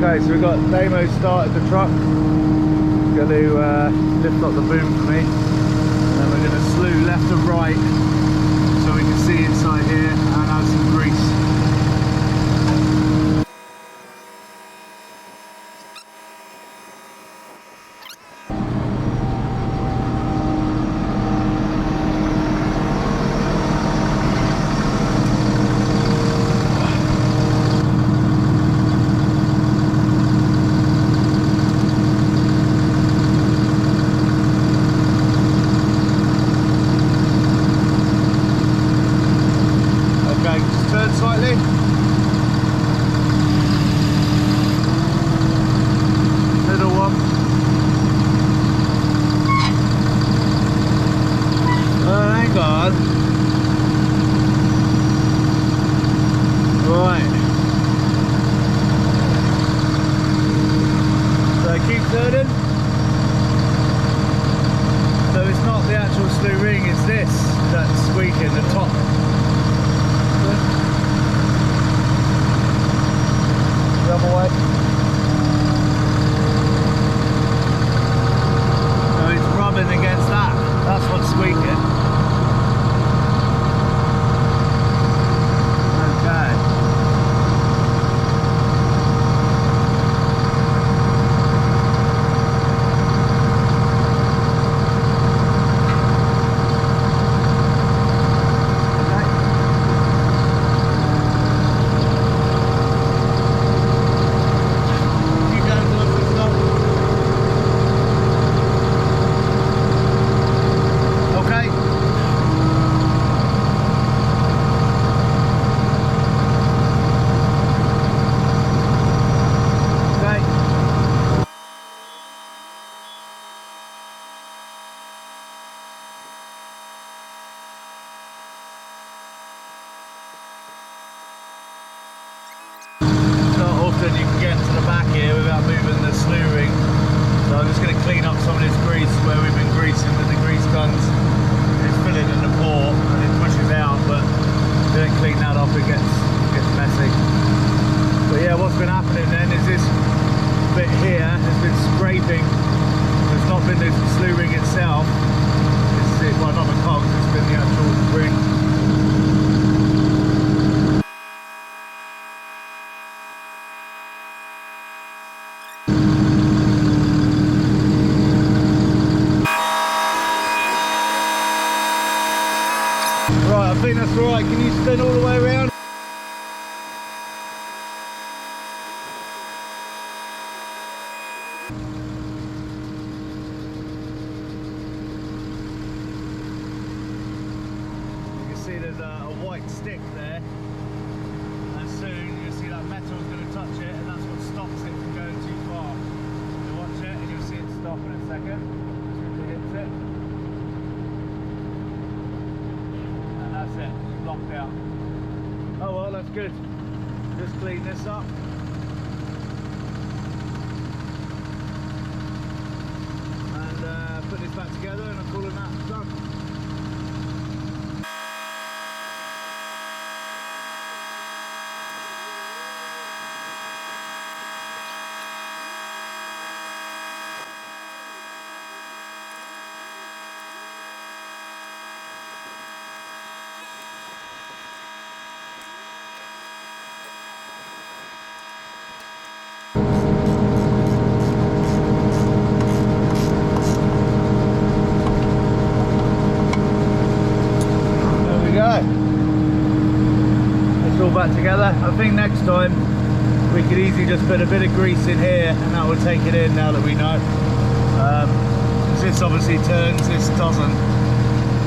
Okay, so we've got Damo started the truck. Going to lift up the boom for me. And then we're going to slew left and right so we can see inside here and add some grease. Turn slightly. Middle one. Hang on. Right. So keep turning. So it's not the actual slew ring, it's this that's squeaking, the top. The other way. So it's rubbing against that. That's what's squeaking. Okay. Then you can get to the back here without moving the slew ring. So I'm just going to clean up some of this grease where we've been greasing with the grease guns. It's filling in the port and it pushes out, but if you don't clean that up it gets messy. But yeah, what's been happening then is this bit here has been scraping. It's not been the slew ring itself, well, not the cogs, it's been the actual ring. Right, I think that's right. Can you spin all the way around? You can see there's a white stick there, and soon you'll see that metal is going to touch it, and that's what stops it from going too far. You watch it, and you'll see it stop in a second. As it hits it. That's it, locked out. Oh well, that's good. Just clean this up. And put this back together and I'm calling that done. It's all back together. I think next time we could easily just put a bit of grease in here and that will take it in now that we know. This obviously turns, this doesn't.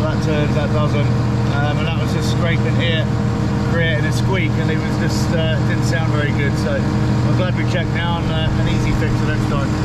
That turns, that doesn't. And that was just scraping here, creating a squeak, and it was just didn't sound very good. So I'm glad we checked now, and an easy fix for next time.